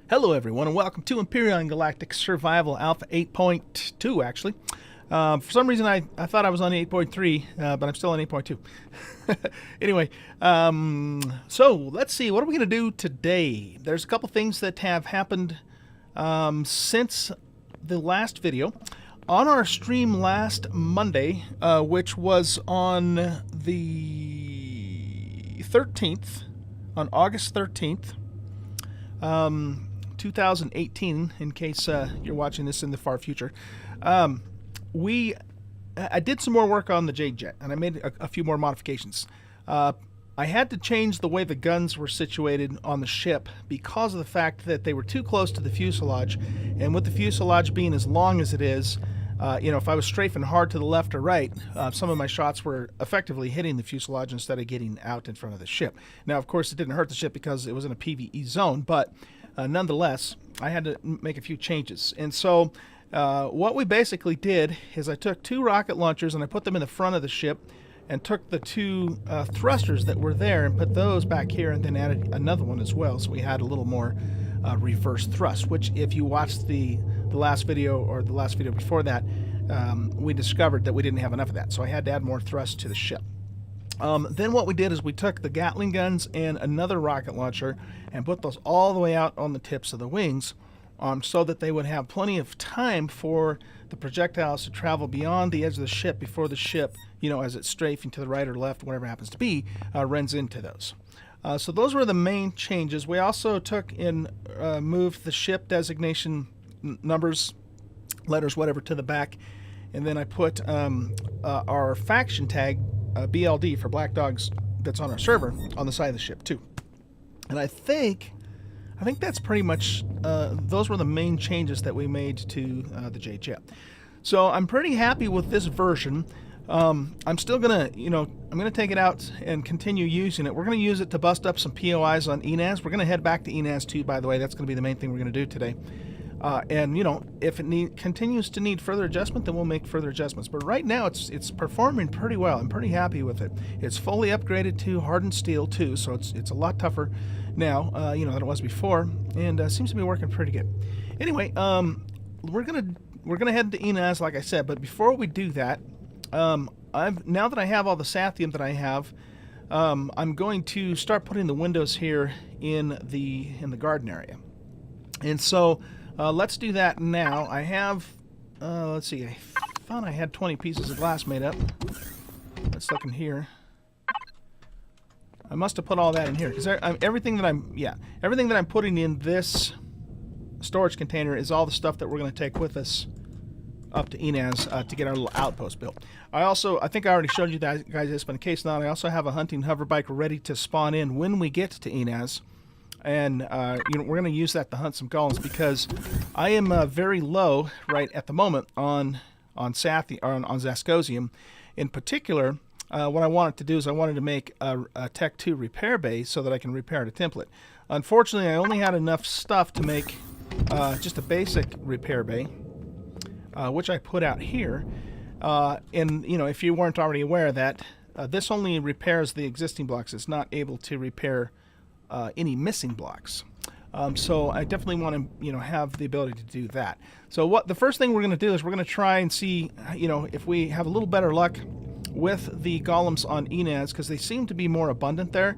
Hello everyone and welcome to Empyrion Galactic Survival Alpha 8.2 actually. For some reason I thought I was on 8.3, but I'm still on 8.2. Anyway, so let's see, what are we going to do today? There's a couple things that have happened since the last video. On our stream last Monday, which was on the 13th, on August 13th, 2018, in case you're watching this in the far future, I did some more work on the Jade Jet, and I made a few more modifications. I had to change the way the guns were situated on the ship because of the fact that they were too close to the fuselage, and with the fuselage being as long as it is, if I was strafing hard to the left or right, some of my shots were effectively hitting the fuselage instead of getting out in front of the ship. Now, of course, it didn't hurt the ship because it was in a PvE zone, but nonetheless, I had to make a few changes. And so what we basically did is I took two rocket launchers and I put them in the front of the ship and took the two thrusters that were there and put those back here and then added another one as well. So we had a little more reverse thrust, which if you watched the last video or the last video before that, we discovered that we didn't have enough of that. So I had to add more thrust to the ship. Then what we did is we took the Gatling guns and another rocket launcher and put those all the way out on the tips of the wings so that they would have plenty of time for the projectiles to travel beyond the edge of the ship before the ship, as it's strafing to the right or left, whatever it happens to be, runs into those. So those were the main changes. We also took and moved the ship designation numbers, letters, whatever, to the back. And then I put our faction tag, BLD for Black Dogs, that's on our server, on the side of the ship too. And I think that's pretty much, those were the main changes that we made to the Jade Jet. So I'm pretty happy with this version. I'm still gonna, I'm gonna take it out and continue using it. We're gonna use it to bust up some POIs on Enaz. We're gonna head back to Enaz too, by the way. That's gonna be the main thing we're gonna do today. And if it continues to need further adjustment, then we'll make further adjustments. But right now, it's performing pretty well. I'm pretty happy with it. It's fully upgraded to hardened steel too, so it's a lot tougher now, than it was before, and seems to be working pretty good. Anyway, we're gonna head to Enaz, like I said. But before we do that, now that I have all the Sathium that I have, I'm going to start putting the windows here in the garden area, and so. Let's do that now. I have, let's see, I thought I had 20 pieces of glass made up. Let's look in here. I must have put all that in here, because everything that I'm putting in this storage container is all the stuff that we're going to take with us up to Enaz to get our little outpost built. I think I already showed you guys this, but in case not, I also have a hunting hover bike ready to spawn in when we get to Enaz. And we're going to use that to hunt some golems, because I am very low right at the moment on Zascosium. In particular, what I wanted to do is I wanted to make a Tech 2 repair bay so that I can repair a template. Unfortunately, I only had enough stuff to make just a basic repair bay, which I put out here. And if you weren't already aware of that, this only repairs the existing blocks. It's not able to repair any missing blocks. So I definitely want to have the ability to do that. So the first thing we're going to do is we're going to try and see if we have a little better luck with the golems on Enaz, because they seem to be more abundant there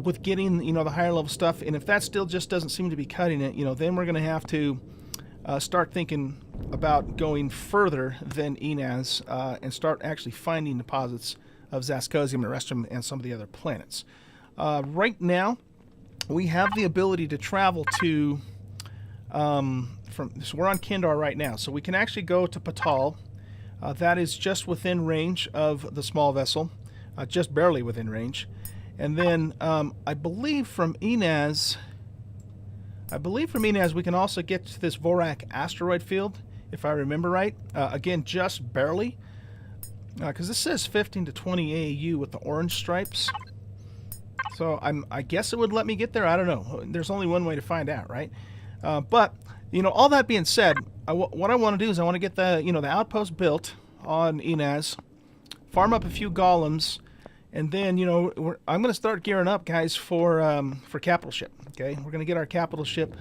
with getting the higher level stuff. And if that still just doesn't seem to be cutting it, then we're going to have to start thinking about going further than Enaz and start actually finding deposits of Zascosium and Restrum and some of the other planets. Right now, we have the ability to travel to, so we're on Kindar right now, so we can actually go to Patal. That is just within range of the small vessel, just barely within range. And then I believe from Enaz, we can also get to this Vorak asteroid field, if I remember right. Again, just barely, because this says 15 to 20 AAU with the orange stripes. So I guess it would let me get there. I don't know. There's only one way to find out, right? But all that being said, what I want to do is I want to get the the outpost built on Enaz, farm up a few golems, and then I'm going to start gearing up, guys, for capital ship. Okay, we're going to get our capital ship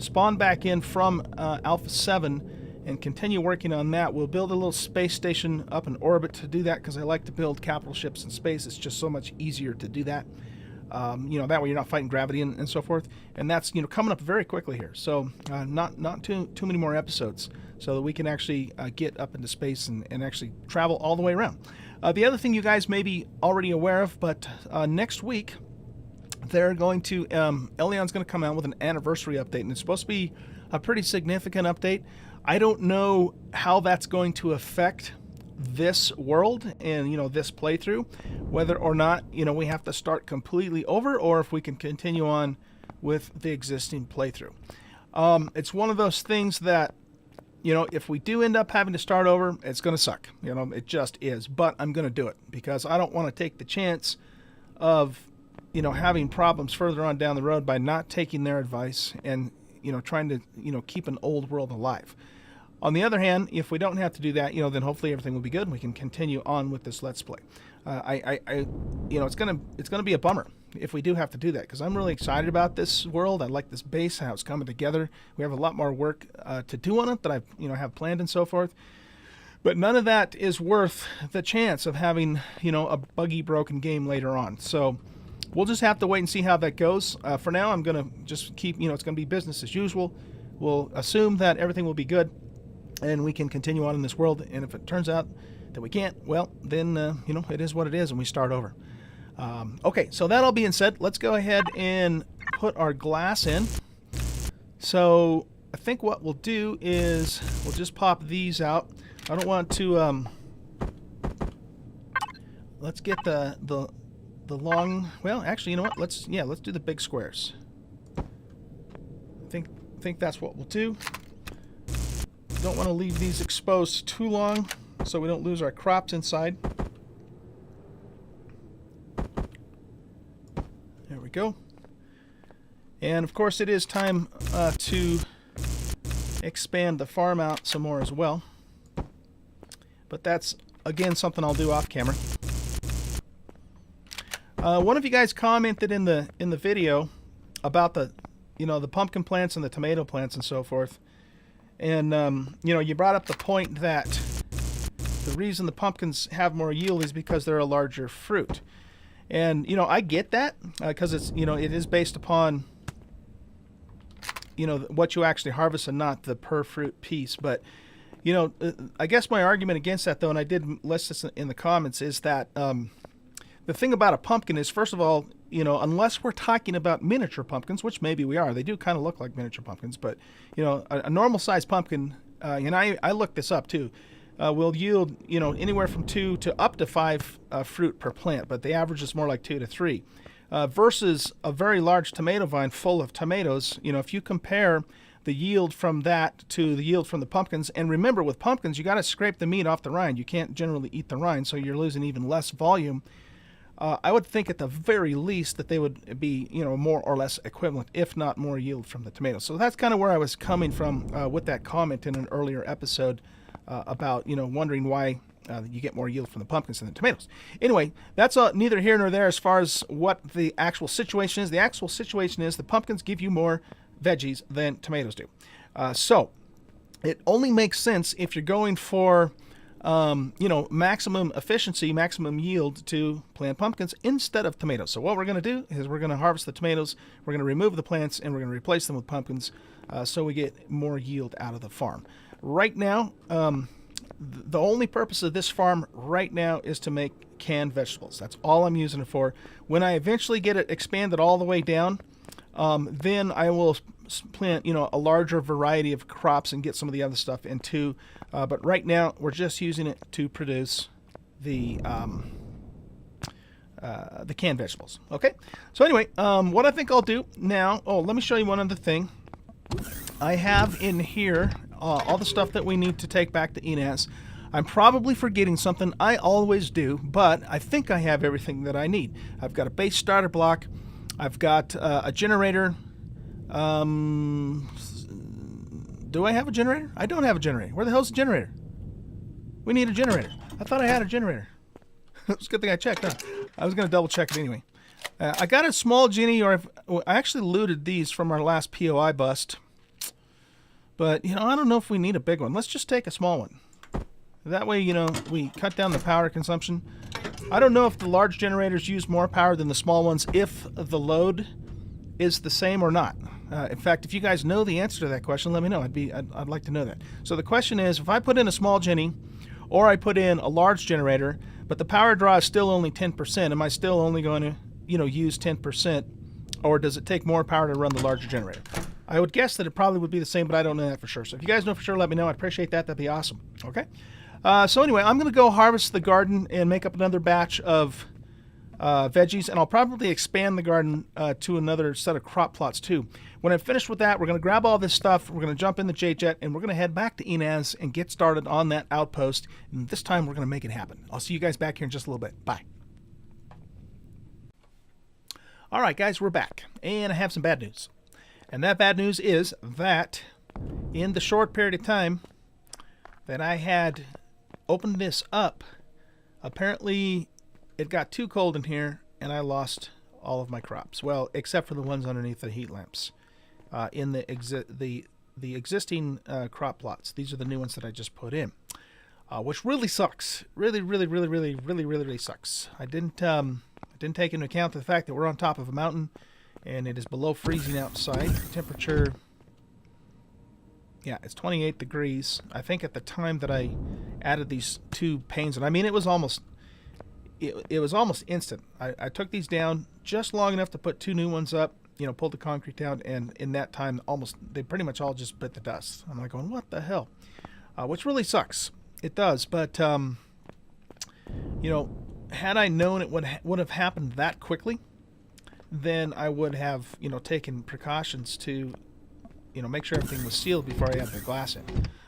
spawn back in from Alpha 7 and continue working on that. We'll build a little space station up in orbit to do that, because I like to build capital ships in space. It's just so much easier to do that. That way you're not fighting gravity and so forth. And that's, coming up very quickly here. So not too many more episodes, so that we can actually get up into space and actually travel all the way around. The other thing you guys may be already aware of, but next week they're going to, Elyon's going to come out with an anniversary update, and it's supposed to be a pretty significant update. I don't know how that's going to affect this world and this playthrough, whether or not we have to start completely over, or if we can continue on with the existing playthrough. It's one of those things that if we do end up having to start over, it's going to suck. It just is. But I'm going to do it, because I don't want to take the chance of having problems further on down the road by not taking their advice and trying to keep an old world alive. On the other hand, if we don't have to do that, then hopefully everything will be good and we can continue on with this Let's Play. It's gonna be a bummer if we do have to do that, because I'm really excited about this world. I like this base, how it's coming together. We have a lot more work to do on it that I've have planned and so forth. But none of that is worth the chance of having a buggy, broken game later on. So we'll just have to wait and see how that goes. For now, I'm gonna just keep it's gonna be business as usual. We'll assume that everything will be good, and we can continue on in this world. And if it turns out that we can't, well, then, it is what it is, and we start over. Okay, so that all being said, let's go ahead and put our glass in. So I think what we'll do is we'll just pop these out. I don't want to, let's get the long, well, actually, you know what? Let's do the big squares. I think that's what we'll do. Don't want to leave these exposed too long so we don't lose our crops inside. There we go. And of course it is time to expand the farm out some more as well. But that's, again, something I'll do off camera. One of you guys commented in the video about the pumpkin plants and the tomato plants and so forth. And, you brought up the point that the reason the pumpkins have more yield is because they're a larger fruit. And, I get that, because it's, it is based upon, what you actually harvest and not the per fruit piece. But, I guess my argument against that, though, and I did list this in the comments, is that the thing about a pumpkin is, first of all, unless we're talking about miniature pumpkins, which maybe we are, they do kind of look like miniature pumpkins, but, a normal sized pumpkin, and I looked this up too, will yield, anywhere from 2 to up to 5 fruit per plant, but the average is more like 2 to 3. Versus a very large tomato vine full of tomatoes, if you compare the yield from that to the yield from the pumpkins, and remember with pumpkins, you got to scrape the meat off the rind. You can't generally eat the rind, so you're losing even less volume. I would think at the very least that they would be, more or less equivalent, if not more yield from the tomatoes. So that's kind of where I was coming from with that comment in an earlier episode about, wondering why you get more yield from the pumpkins than the tomatoes. Anyway, that's neither here nor there as far as what the actual situation is. The actual situation is the pumpkins give you more veggies than tomatoes do. So it only makes sense if you're going for maximum efficiency, maximum yield to plant pumpkins instead of tomatoes. So what we're going to do is we're going to harvest the tomatoes, we're going to remove the plants, and we're going to replace them with pumpkins so we get more yield out of the farm. Right now, the only purpose of this farm right now is to make canned vegetables. That's all I'm using it for. When I eventually get it expanded all the way down, then I will plant, a larger variety of crops and get some of the other stuff in too. But right now, we're just using it to produce the canned vegetables. Okay. So anyway, what I think I'll do now. Oh, let me show you one other thing. I have in here all the stuff that we need to take back to Enaz. I'm probably forgetting something. I always do, but I think I have everything that I need. I've got a base starter block. I've got a generator. Do I have a generator? I don't have a generator. Where the hell's the generator? We need a generator. I thought I had a generator. It's a good thing I checked, huh? I was going to double check it anyway. I got a small Genie, I actually looted these from our last POI bust. But, you know, I don't know if we need a big one. Let's just take a small one. That way, you know, we cut down the power consumption. I don't know if the large generators use more power than the small ones, if the load is the same or not. In fact, if you guys know the answer to that question, let me know. I'd like to know that. So the question is, if I put in a small Genny, or I put in a large generator, but the power draw is still only 10%, am I still only going to, you know, use 10%, or does it take more power to run the larger generator? I would guess that it probably would be the same, but I don't know that for sure. So if you guys know for sure, let me know. I'd appreciate that. That'd be awesome. Okay. So anyway, I'm going to go harvest the garden and make up another batch of veggies, and I'll probably expand the garden to another set of crop plots too. When I'm finished with that, we're going to grab all this stuff, we're going to jump in the J-Jet, and we're going to head back to Enaz and get started on that outpost. And this time, we're going to make it happen. I'll see you guys back here in just a little bit. Bye. All right, guys, we're back, and I have some bad news. And that bad news is that in the short period of time that I had opened this up, apparently it got too cold in here and I lost all of my crops. Well, except for the ones underneath the heat lamps in the existing crop plots. These are the new ones that I just put in, which really sucks. Really sucks. I didn't take into account the fact that we're on top of a mountain and it is below freezing outside. Temperature, yeah, it's 28 degrees. I think at the time that I added these two panes, and I mean it was almost instant. I took these down just long enough to put two new ones up, you know, pulled the concrete down, and in that time they pretty much all just bit the dust. I'm like going, what the hell? Which really sucks. It does, but you know, had I known it would have happened that quickly, then I would have, you know, taken precautions to, you know, make sure everything was sealed before I add the glass in.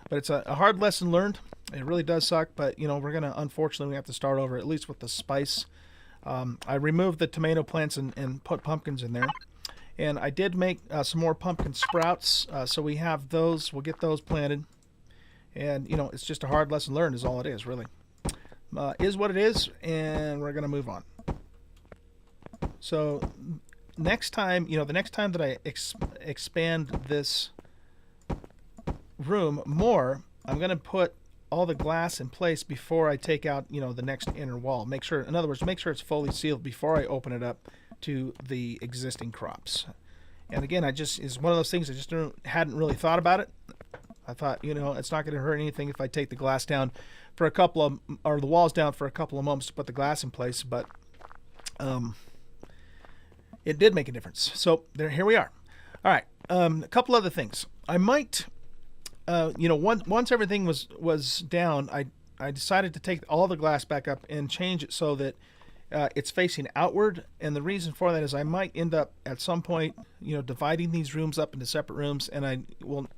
But it's a hard lesson learned. It really does suck, but, you know, we're going to, unfortunately, have to start over, at least with the spice. I removed the tomato plants and put pumpkins in there. And I did make some more pumpkin sprouts, so we have those. We'll get those planted. And, you know, it's just a hard lesson learned is all it is, really. Is what it is, and we're going to move on. So next time, you know, the next time that I expand this room more, I'm going to put all the glass in place before I take out, you know, the next inner wall. Make sure, in other words, make sure it's fully sealed before I open it up to the existing crops. And again, it's one of those things I just hadn't really thought about it. I thought, you know, it's not going to hurt anything if I take the glass down for or the walls down for a couple of moments to put the glass in place, but it did make a difference. So here we are. All right, a couple other things. I might, you know, once everything was down, I decided to take all the glass back up and change it so that it's facing outward. And the reason for that is I might end up at some point, you know, dividing these rooms up into separate rooms, and I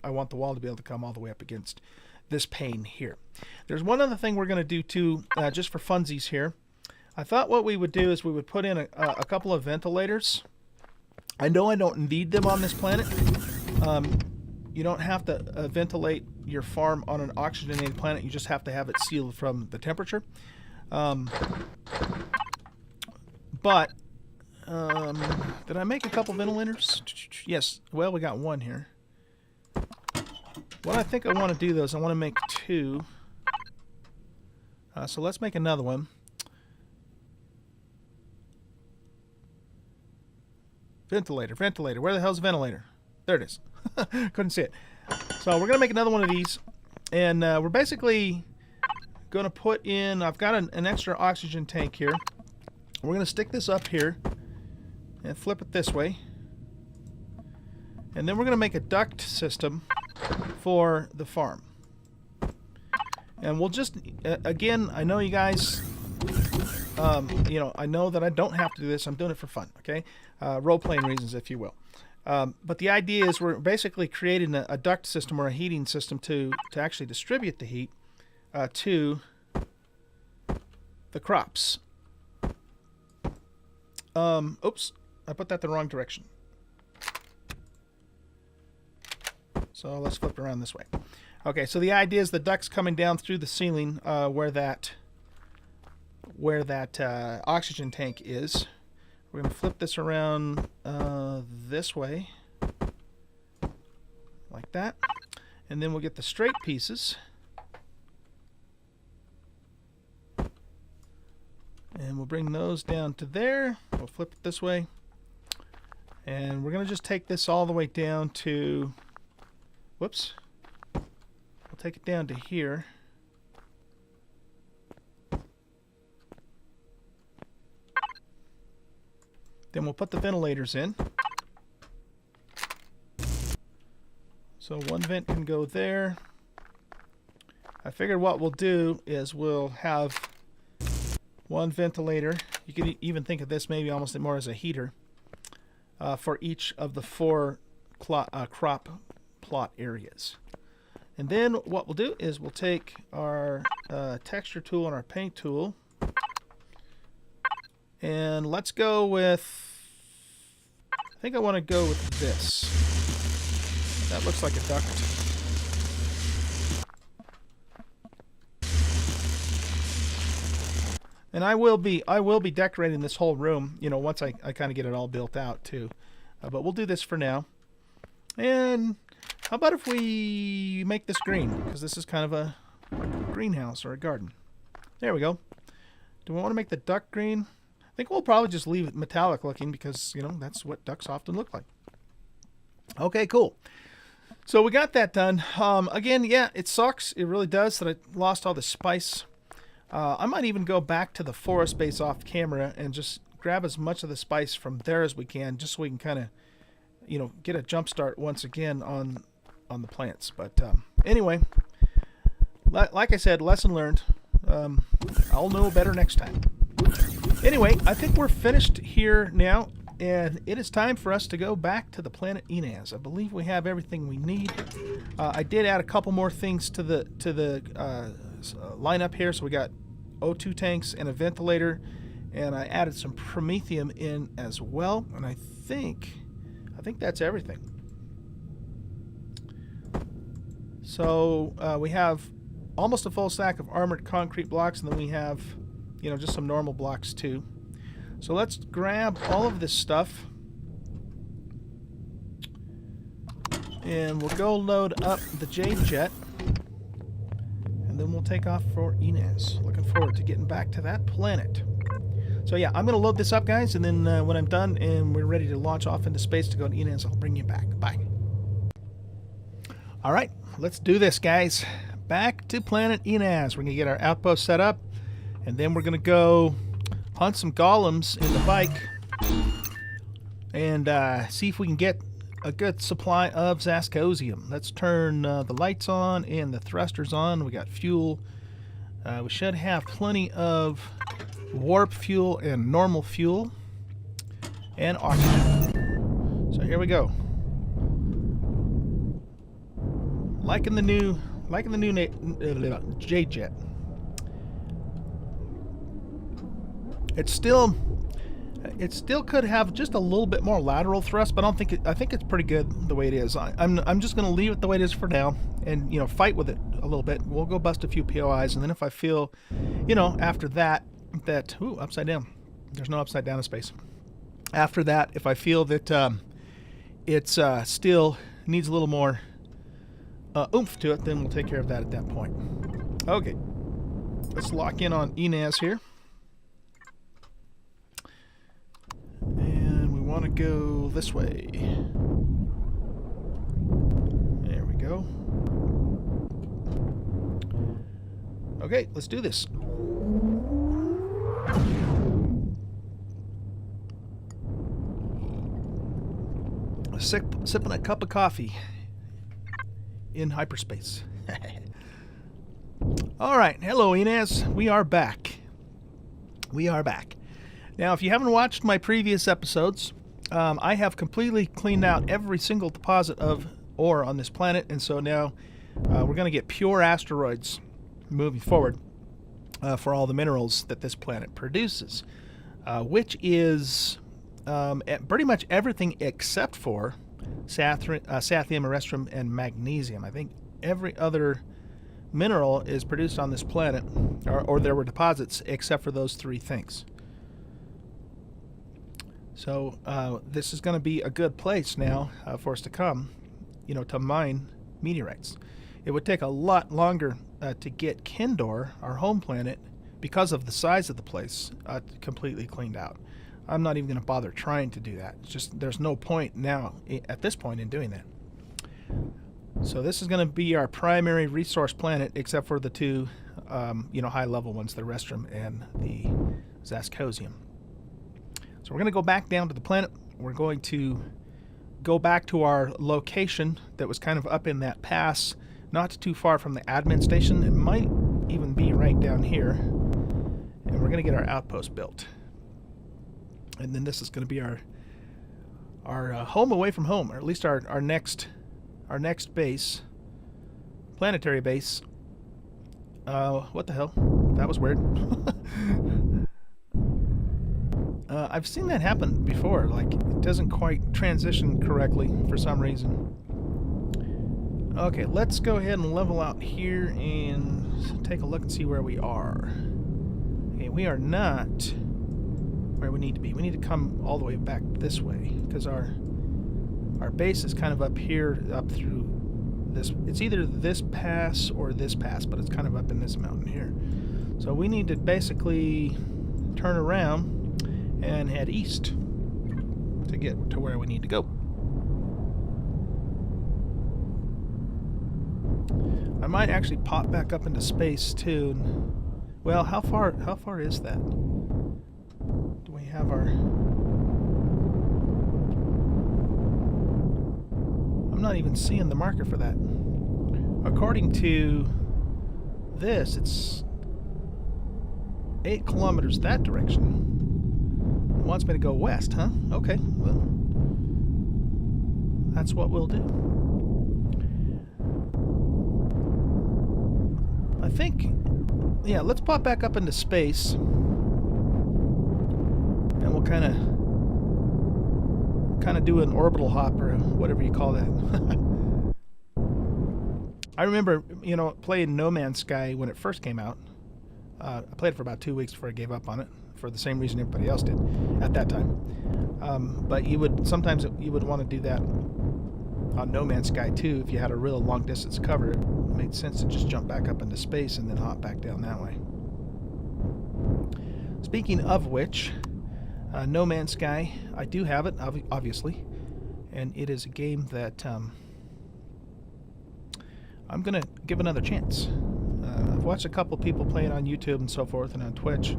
want the wall to be able to come all the way up against this pane here. There's one other thing we're going to do too, just for funsies here. I thought what we would do is we would put in a couple of ventilators. I know I don't need them on this planet. You don't have to ventilate your farm on an oxygenated planet. You just have to have it sealed from the temperature. But did I make a couple ventilators? Yes. Well, we got one here. What I think I want to do, though, is I want to make two. So let's make another one. Ventilator. Where the hell's the ventilator? There it is. Couldn't see it. So we're going to make another one of these. And we're basically going to put in, I've got an extra oxygen tank here. We're going to stick this up here and flip it this way. And then we're going to make a duct system for the farm. And we'll just, again, I know you guys, you know, I know that I don't have to do this. I'm doing it for fun, okay? Role-playing reasons, if you will. But the idea is we're basically creating a duct system or a heating system to actually distribute the heat to the crops. Oops, I put that the wrong direction. So let's flip it around this way. Okay, so the idea is the duct's coming down through the ceiling where that oxygen tank is. We're going to flip this around this way, like that. And then we'll get the straight pieces. And we'll bring those down to there. We'll flip it this way. And we're going to just take this all the way down to... Whoops. We'll take it down to here. Then we'll put the ventilators in. So one vent can go there. I figured what we'll do is we'll have one ventilator. You could even think of this maybe almost more as a heater for each of the 4 crop plot areas. And then what we'll do is we'll take our texture tool and our paint tool, and let's go with, I think I want to go with this. That looks like a duct. And I will be decorating this whole room, you know, once I kind of get it all built out too. But we'll do this for now. And how about if we make this green? Because this is kind of a greenhouse or a garden. There we go. Do we want to make the duct green? I think we'll probably just leave it metallic looking because, you know, that's what ducks often look like. Okay, cool. So we got that done. Again, yeah, it sucks. It really does that I lost all the spice. I might even go back to the forest base off camera and just grab as much of the spice from there as we can, just so we can kind of, you know, get a jump start once again on the plants. But anyway, like I said, lesson learned. I'll know better next time. Anyway, I think we're finished here now, and it is time for us to go back to the planet Enaz. I believe we have everything we need. I did add a couple more things to the lineup here. So we got O2 tanks and a ventilator, and I added some promethium in as well. And I think that's everything. So we have almost a full stack of armored concrete blocks, and then we have, you know, just some normal blocks too. So let's grab all of this stuff, and we'll go load up the Jade Jet, and then we'll take off for Enaz. Looking forward to getting back to that planet. So yeah, I'm going to load this up, guys, and then when I'm done and we're ready to launch off into space to go to Enaz, I'll bring you back. Bye. All right, let's do this, guys. Back to planet Enaz. We're going to get our outpost set up, and then we're going to go hunt some golems in the bike and see if we can get a good supply of Zascosium. Let's turn the lights on and the thrusters on. We got fuel. We should have plenty of warp fuel and normal fuel and oxygen. So here we go. Liking the new Jade Jet. It still could have just a little bit more lateral thrust, but I think it's pretty good the way it is. I'm just going to leave it the way it is for now, and, you know, fight with it a little bit. We'll go bust a few POIs, and then if I feel, you know, after that ooh, upside down. There's no upside down in space. After that, if I feel that it's still needs a little more oomph to it, then we'll take care of that at that point. Okay, let's lock in on Enaz here. And we want to go this way. There we go. Okay, let's do this. Sipping a cup of coffee in hyperspace. All right, hello Enaz. We are back. Now, if you haven't watched my previous episodes, I have completely cleaned out every single deposit of ore on this planet, and so now we're going to get pure asteroids moving forward for all the minerals that this planet produces, which is pretty much everything except for sathium, erestrum, and magnesium. I think every other mineral is produced on this planet, or there were deposits, except for those 3 things. So this is going to be a good place now for us to come, you know, to mine meteorites. It would take a lot longer to get Kindor, our home planet, because of the size of the place, completely cleaned out. I'm not even going to bother trying to do that. It's just there's no point now, at this point, in doing that. So this is going to be our primary resource planet, except for the two, high-level ones, the Restrum and the Zascosium. So we're going to go back down to the planet. We're going to go back to our location that was kind of up in that pass, not too far from the admin station. It might even be right down here. And we're going to get our outpost built. And then this is going to be our home away from home, or at least our next base, planetary base. What the hell? That was weird. I've seen that happen before. Like, it doesn't quite transition correctly for some reason. Okay, let's go ahead and level out here and take a look and see where we are. Okay, we are not where we need to be. We need to come all the way back this way, because our base is kind of up here, up through this. It's either this pass or this pass, but it's kind of up in this mountain here. So we need to basically turn around and head east to get to where we need to go. I might actually pop back up into space too. Well, how far is that? Do we have our... I'm not even seeing the marker for that. According to this, it's 8 kilometers that direction. It wants me to go west, huh? Okay, well, that's what we'll do. I think, yeah, let's pop back up into space, and we'll kind of do an orbital hop, or whatever you call that. I remember, playing No Man's Sky when it first came out. I played it for about 2 weeks before I gave up on it, for the same reason everybody else did at that time. But sometimes you would want to do that on No Man's Sky too. If you had a real long distance cover, it made sense to just jump back up into space and then hop back down that way. Speaking of which, No Man's Sky, I do have it, obviously, and it is a game that I'm going to give another chance. I've watched a couple people play it on YouTube and so forth, and on Twitch,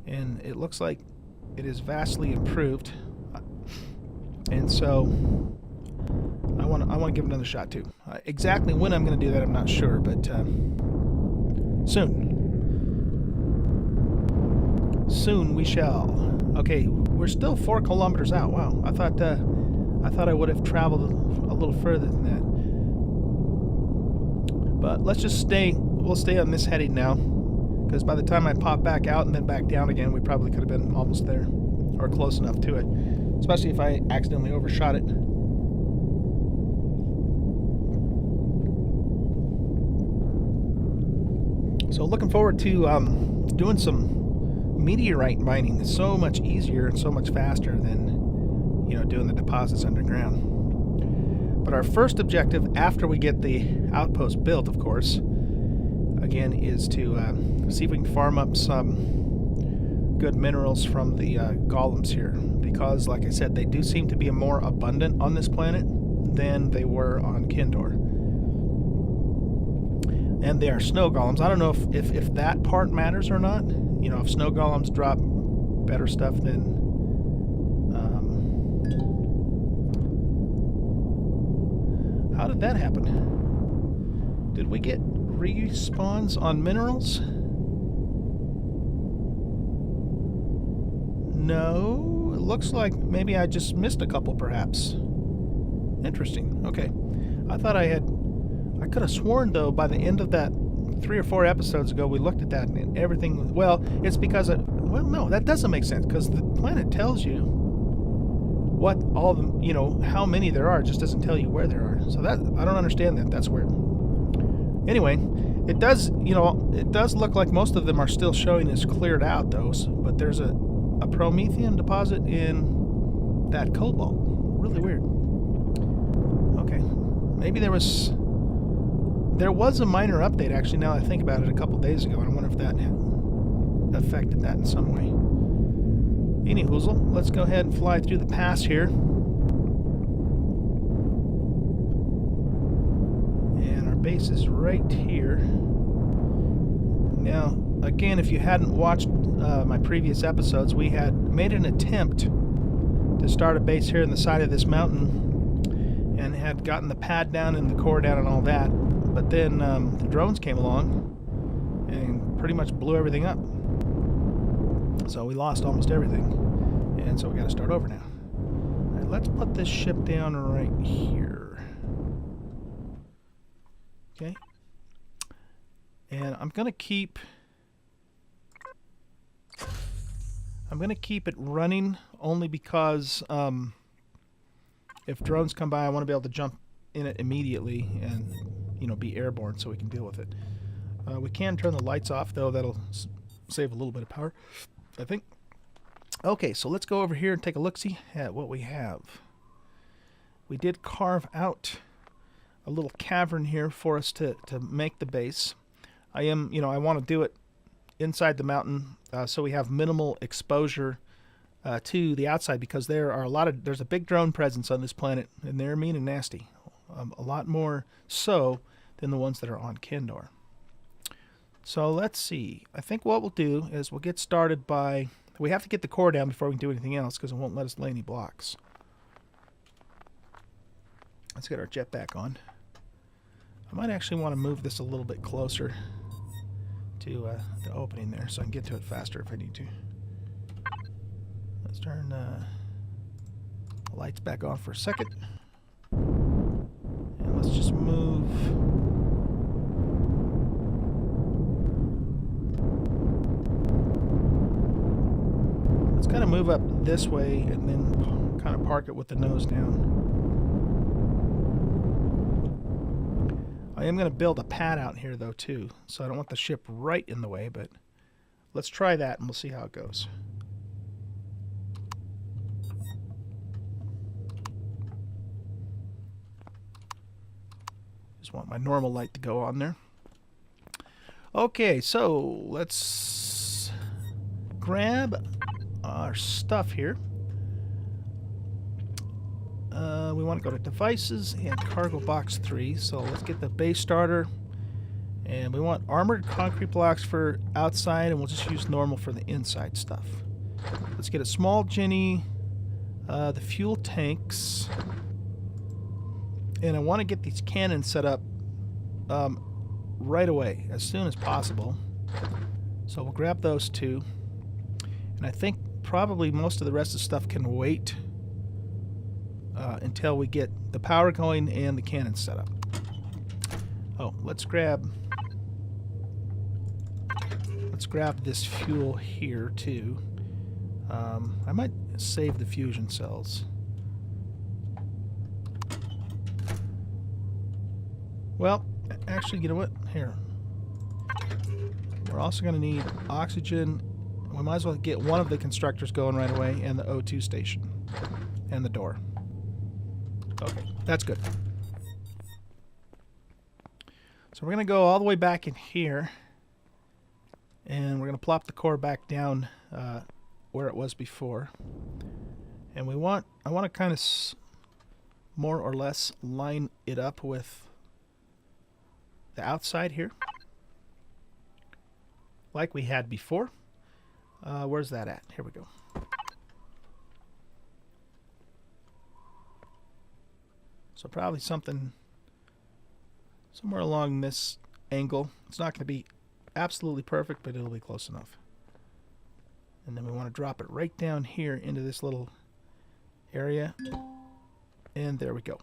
and it looks like it is vastly improved. And so I want to give it another shot too. Exactly when I'm going to do that, I'm not sure, but soon we shall. Okay, we're still 4 kilometers out. Wow, I thought I would have traveled a little further than that. But let's just we'll stay on this heading now, because by the time I pop back out and then back down again, we probably could have been almost there, or close enough to it, especially if I accidentally overshot it. So looking forward to doing some meteorite mining. It's so much easier and so much faster than doing the deposits underground. But our first objective after we get the outpost built, of course, again, is to see if we can farm up some good minerals from the golems here, because, like I said, they do seem to be more abundant on this planet than they were on Kindor. And they are snow golems. I don't know if that part matters or not. If snow golems drop better stuff than... how did that happen? Did we get respawns on minerals? No. It looks like maybe I just missed a couple, perhaps. Interesting. Okay. I could have sworn, though, by the end of that 3 or 4 episodes ago, we looked at that and everything... Well, it's because... well, no, that doesn't make sense, because the planet tells you what all the... how many there are. It just doesn't tell you where there are. So that... I don't understand that. That's weird. Anyway, it does... it does look like most of them are still showing as cleared out, though. But there's a Promethean deposit in that cobalt. Really weird. Okay. Maybe there was There was a minor update, actually, now that I think about it, a couple days ago, and I wonder if that affected that in some way. Any hoozle, let's go ahead and fly through the pass here. And our base is right here. Now, again, if you hadn't watched my previous episodes, we had made an attempt to start a base here in the side of this mountain and had gotten the pad down and the core down and all that. But then the drones came along and pretty much blew everything up. So we lost almost everything. And so we got to start over now. All right, let's put this ship down right here. Okay. And I'm going to keep it running only because if drones come by, I want to be able to jump in it immediately and, you know, be airborne so we can deal with it. We can turn the lights off, though. That'll save a little bit of power, I think. Okay, so let's go over here and take a look-see at what we have. We did carve out a little cavern here for us to make the base. I want to do it inside the mountain so we have minimal exposure to the outside, because there's a big drone presence on this planet, and they're mean and nasty. A lot more so than the ones that are on Kendor. So let's see. I think what we'll do is we'll get started by... We have to get the core down before we can do anything else, because it won't let us lay any blocks. Let's get our jetpack on. I might actually want to move this a little bit closer to the opening there so I can get to it faster if I need to. Let's turn the lights back on for a second. And let's just move. Let's kind of move up this way and then kind of park it with the nose down. I am going to build a pad out here, though, too, so I don't want the ship right in the way, but let's try that and we'll see how it goes. Just want my normal light to go on there. Okay, so let's grab our stuff here. We want to go to devices and cargo box 3. So let's get the base starter. And we want armored concrete blocks for outside, and we'll just use normal for the inside stuff. Let's get a small Jenny, the fuel tanks. And I want to get these cannons set up right away, as soon as possible. So we'll grab those two. And I think probably most of the rest of the stuff can wait until we get the power going and the cannons set up. Oh, let's grab this fuel here too. I might save the fusion cells. Well, actually, you know what? Here. We're also going to need oxygen. We might as well get one of the constructors going right away, and the O2 station. And the door. Okay, that's good. So we're going to go all the way back in here. And we're going to plop the core back down where it was before. And I want to kind of more or less line it up with the outside here, like we had before. Where's that at? Here we go. So probably something somewhere along this angle. It's not going to be absolutely perfect, but it'll be close enough. And then we want to drop it right down here into this little area. And there we go.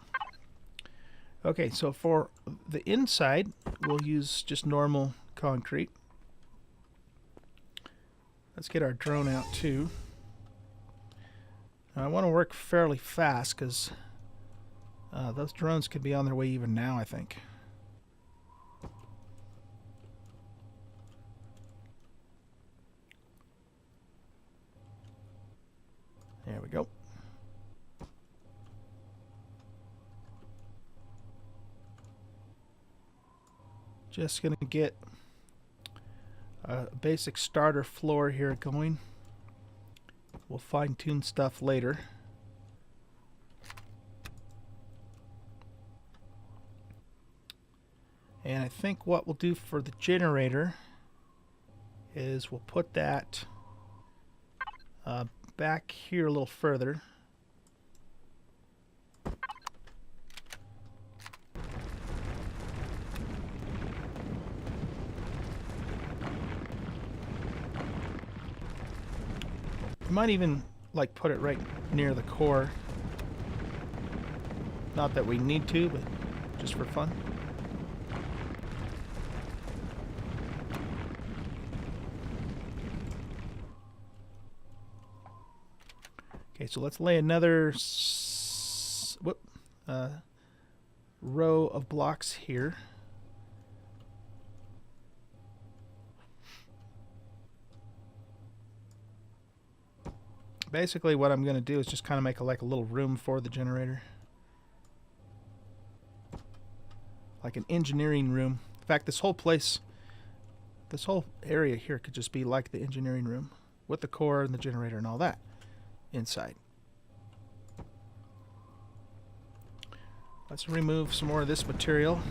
Okay, so for the inside, we'll use just normal concrete. Let's get our drone out too. Now, I want to work fairly fast because those drones could be on their way even now, I think. There we go. Just going to get a basic starter floor here going. We'll fine-tune stuff later. And I think what we'll do for the generator is we'll put that back here a little further. I might even like put it right near the core. Not that we need to, but just for fun. Okay, so let's lay another row of blocks here. Basically what I'm going to do is just kind of make like a little room for the generator. Like an engineering room. In fact, this whole place, this whole area here could just be like the engineering room with the core and the generator and all that inside. Let's remove some more of this material.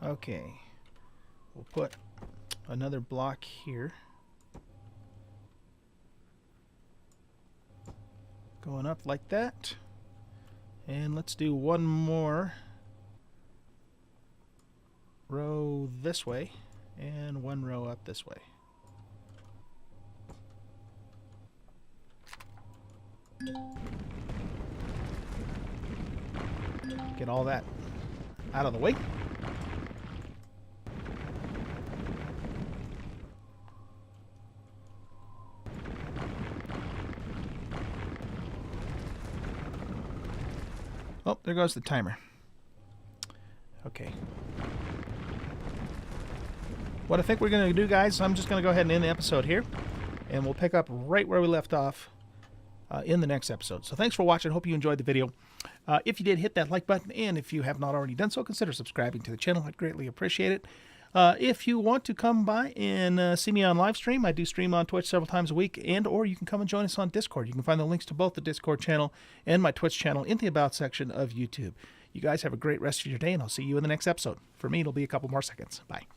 Okay, we'll put another block here. Going up like that. And let's do one more row this way and one row up this way. Get all that out of the way. Oh, there goes the timer. Okay. What I think we're going to do, guys, I'm just going to go ahead and end the episode here. And we'll pick up right where we left off in the next episode. So thanks for watching. Hope you enjoyed the video. If you did, hit that like button. And if you have not already done so, consider subscribing to the channel. I'd greatly appreciate it. If you want to come by and see me on live stream, I do stream on Twitch several times a week, or you can come and join us on Discord. You can find the links to both the Discord channel and my Twitch channel in the About section of YouTube. You guys have a great rest of your day, and I'll see you in the next episode. For me, it'll be a couple more seconds. Bye.